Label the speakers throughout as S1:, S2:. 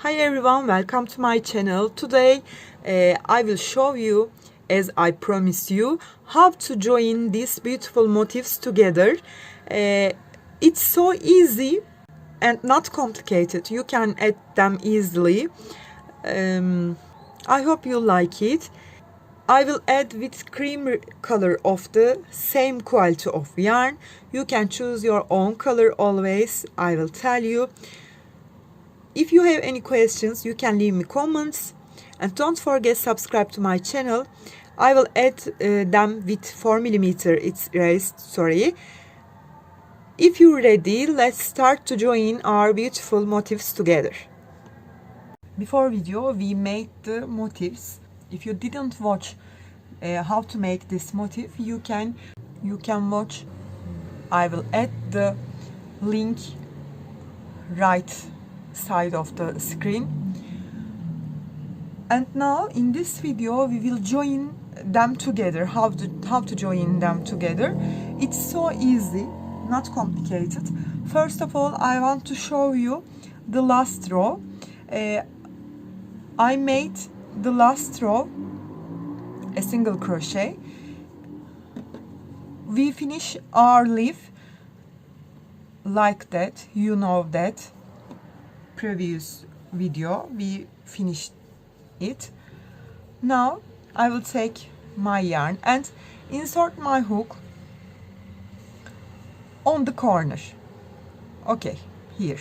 S1: Hi everyone, welcome to my channel. Today I will show you, as I promised you, how to join these beautiful motifs together. It's so easy and not complicated. You can add them easily. I hope you like it. I will add with cream color of the same quality of yarn. You can choose your own color always, I will tell you. If you have any questions, you can leave me comments, and don't forget subscribe to my channel. I will add them with 4mm it's raised, sorry. If you're ready, let's start to join our beautiful motifs together. Before video we made the motifs. If you didn't watch how to make this motif, you can watch. I will add the link right side of the screen. And now in this video we will join them together. How to join them together. It's so easy, not complicated. First of all, I want to show you the last row. I made the last row a single crochet. We finish our leaf like that, you know that. Previous video we finished it. Now I will take my yarn and insert my hook on the corner. Okay, here.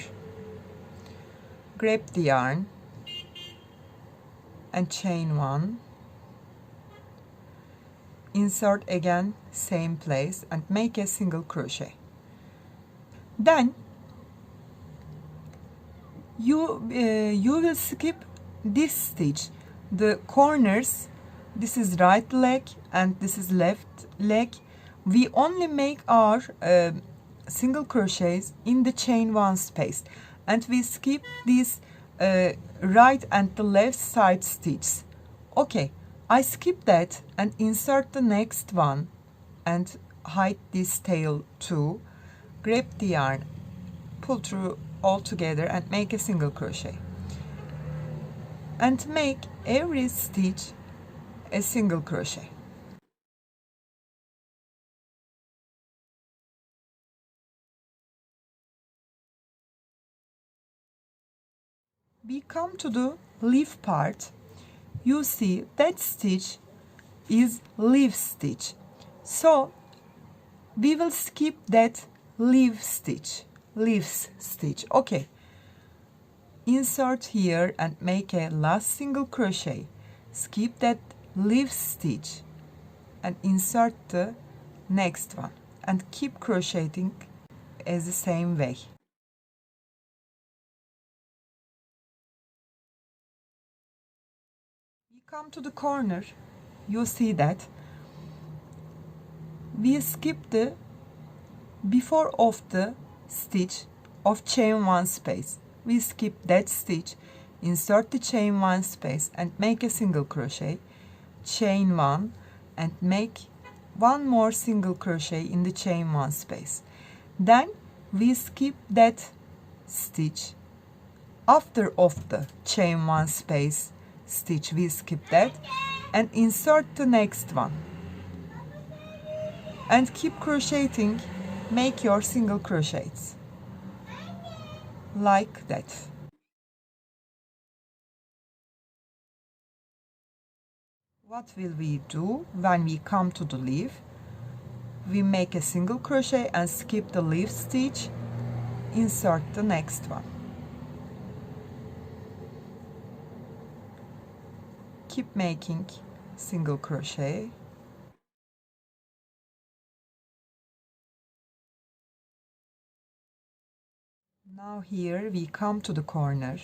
S1: Grab the yarn and chain one. Insert again same place and make a single crochet. Then you will skip this stitch, the corners. This is right leg and this is left leg. We only make our single crochets in the chain one space, and we skip these right and the left side stitches. Okay, I skip that and insert the next one and hide this tail too. Grab the yarn, pull through all together and make a single crochet, and make every stitch a single crochet. We come to the leaf part. You see that stitch is leaf stitch, so we will skip that leaf stitch, leaves stitch. Okay, insert here and make a last single crochet, skip that leaf stitch and insert the next one and keep crocheting as the same way. We come to the corner. You see that we skip the before of the stitch of chain one space. We skip that stitch, insert the chain one space and make a single crochet, chain one and make one more single crochet in the chain one space. Then we skip that stitch after of the chain one space stitch. We skip that and insert the next one and keep crocheting. Make your single crochets like that. What will we do when we come to the leaf? We make a single crochet and skip the leaf stitch, insert the next one. Keep making single crochet. Now here we come to the corner.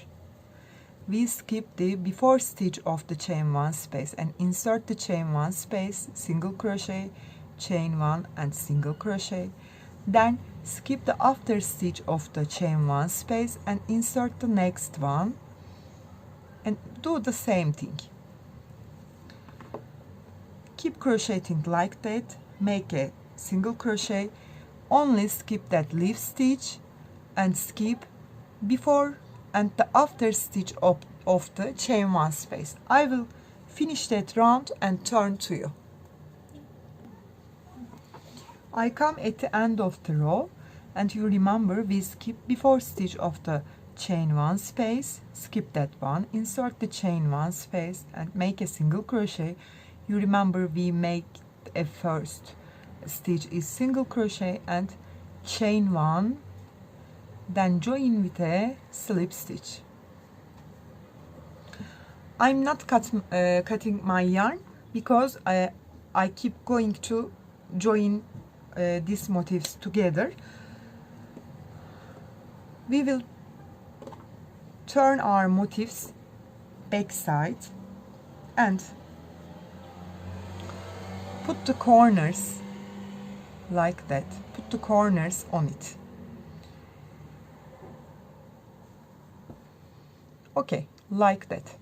S1: We skip the before stitch of the chain one space and insert the chain one space, single crochet, chain one and single crochet. Then skip the after stitch of the chain one space and insert the next one and do the same thing. Keep crocheting like that, make a single crochet, only skip that leaf stitch and skip before and the after stitch of the chain 1 space. I will finish that round and turn to you. I come at the end of the row, and you remember we skip before stitch of the chain 1 space, skip that one, insert the chain 1 space and make a single crochet. You remember we make a first stitch is single crochet and chain 1, then join with a slip stitch. I'm not cutting my yarn because I keep going to join these motifs together. We will turn our motifs back side and put the corners like that. Put the corners on it. Okay, like that.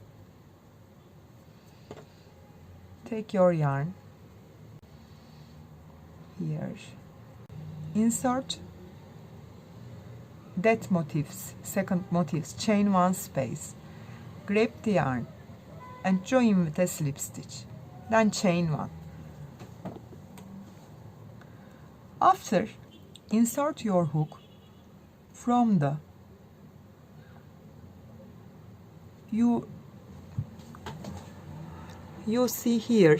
S1: Take your yarn here, insert that motifs, second motifs, chain 1 space, grab the yarn and join with a slip stitch, then chain 1. After, insert your hook from the you see here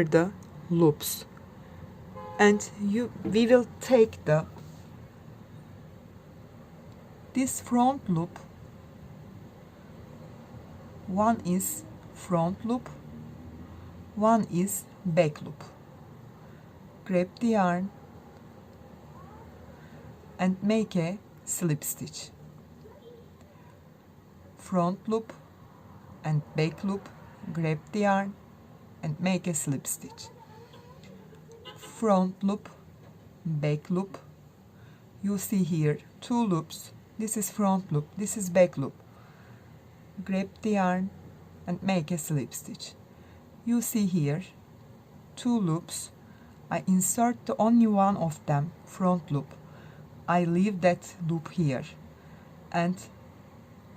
S1: the loops, and we will take this front loop. One is front loop, one is back loop. Grab the yarn and make a slip stitch. Front loop and back loop, grab the yarn and make a slip stitch. Front loop, back loop. You see here 2 loops. This is front loop, this is back loop. Grab the yarn and make a slip stitch. You see here 2 loops. I insert the only one of them, front loop. I leave that loop here and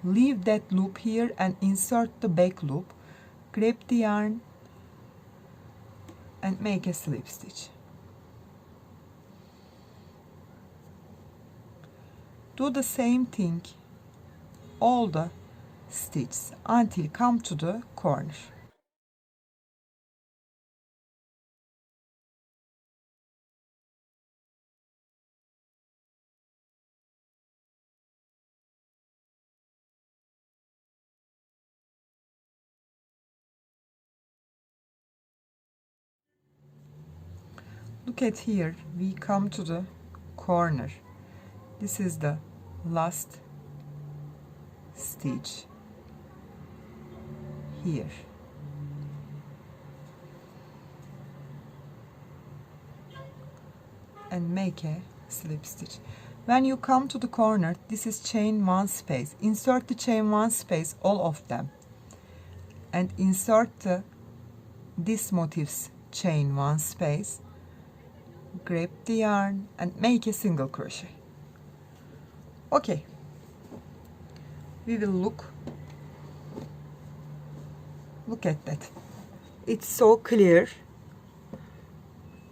S1: leave that loop here and insert the back loop. Grab the yarn and make a slip stitch. Do the same thing all the stitches until come to the corner. Look at here, we come to the corner. This is the last stitch here. And make a slip stitch. When you come to the corner, this is chain 1 space. Insert the chain 1 space, all of them. And insert this motif's chain 1 space. Grab the yarn and make a single crochet. Okay, we will look at that. It's so clear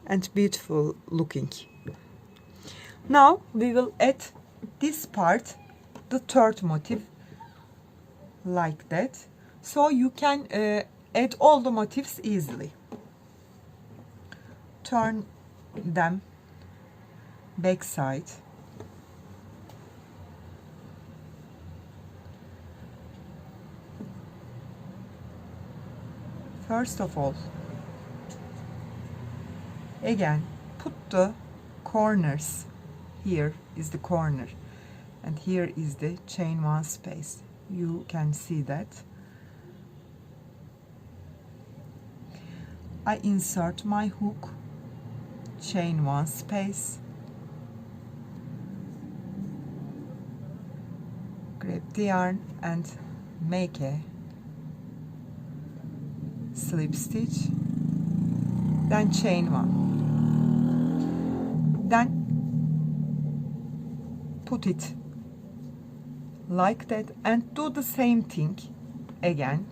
S1: and beautiful looking. Now we will add this part, the third motif, like that, so you can add all the motifs easily. Turn them back side. First of all, again put the corners. Here is the corner and here is the chain 1 space. You can see that. I insert my hook, chain 1 space, grab the yarn and make a slip stitch, then chain 1. then put it like that and do the same thing again.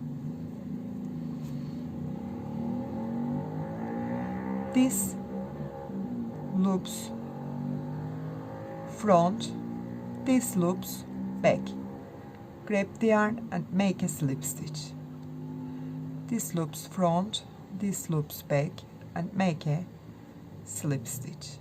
S1: This loops front, this loops back. Grab the yarn and make a slip stitch. This loops front, this loops back, and make a slip stitch.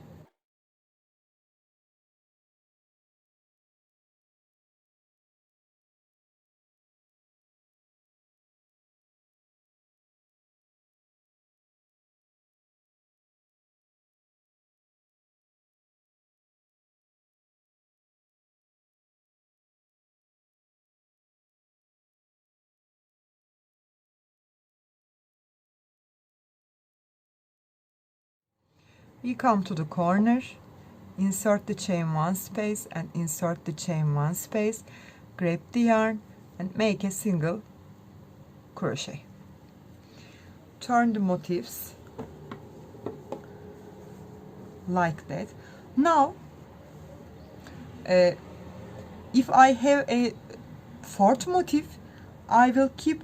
S1: We come to the corner, insert the chain 1 space and insert the chain 1 space, grab the yarn and make a single crochet. Turn the motifs like that. Now if I have a fourth motif, I will keep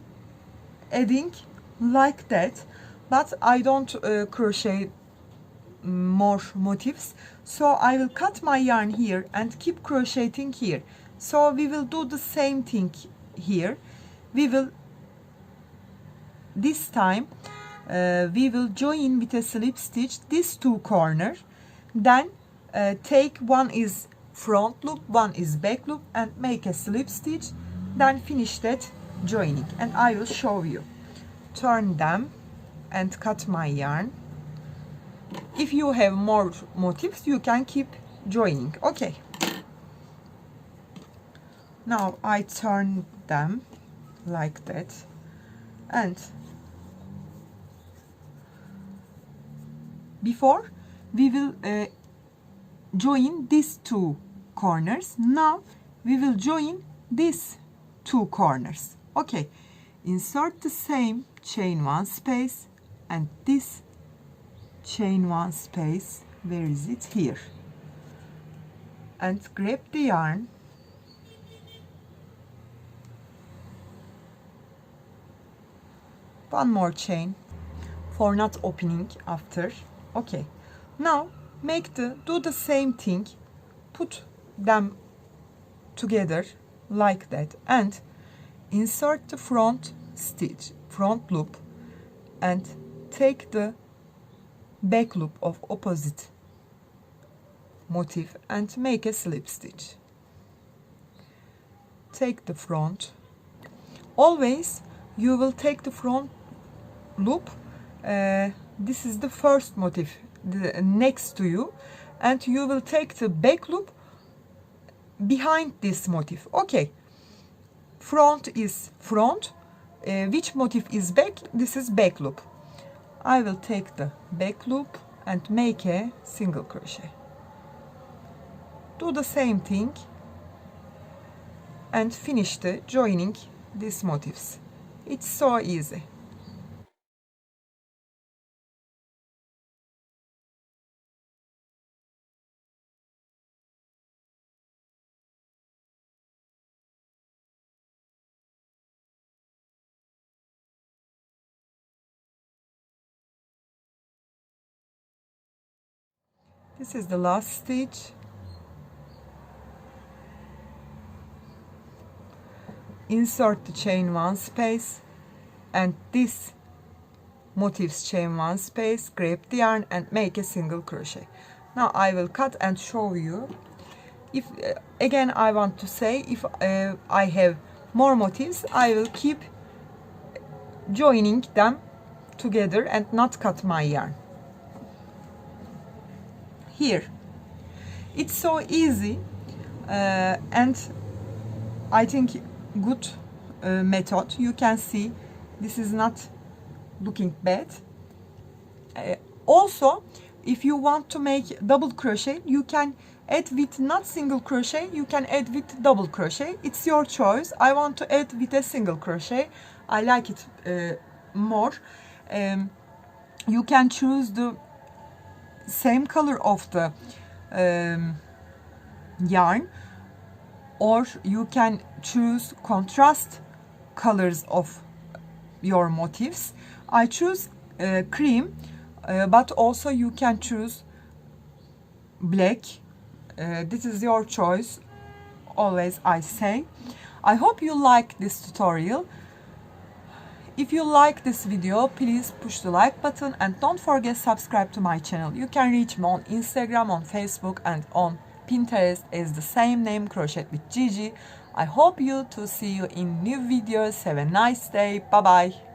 S1: adding like that, but I don't crochet more motifs, so I will cut my yarn here and keep crocheting here. So we will do the same thing here. We will this time we will join with a slip stitch these two corners, then take one is front loop, one is back loop, and make a slip stitch, then finish that joining, and I will show you. Turn them and cut my yarn. If you have more motifs, you can keep joining. Okay, now I turn them like that, and before we will join these two corners, now we will join these two corners. Okay, insert the same chain 1 space and this chain 1 space, where is it, here, and grab the yarn one more chain for not opening after. Okay, now do the same thing, put them together like that and insert the front stitch, front loop, and take the back loop of opposite motif and make a slip stitch. Take the front, always you will take the front loop, this is the first motif next to you, and you will take the back loop behind this motif. Okay, front is front, which motif is back? This is back loop. I will take the back loop and make a single crochet. Do the same thing and finish the joining these motifs. It's so easy. This is the last stitch. Insert the chain 1 space and this motifs chain 1 space, grab the yarn and make a single crochet. Now I will cut and show you. If again I want to say, if I have more motifs, I will keep joining them together and not cut my yarn. Here it's so easy and I think good method. You can see this is not looking bad. Also, if you want to make double crochet, you can add with not single crochet, you can add with double crochet. It's your choice. I want to add with a single crochet. I like it more. You can choose the same color of the yarn, or you can choose contrast colors of your motifs. I choose cream, but also you can choose black. This is your choice, always I say. I hope you like this tutorial. If you like this video, please push the like button and don't forget subscribe to my channel. You can reach me on Instagram, on Facebook and on Pinterest as the same name, Crochet with Gigi. I hope you to see you in new videos. Have a nice day. Bye bye.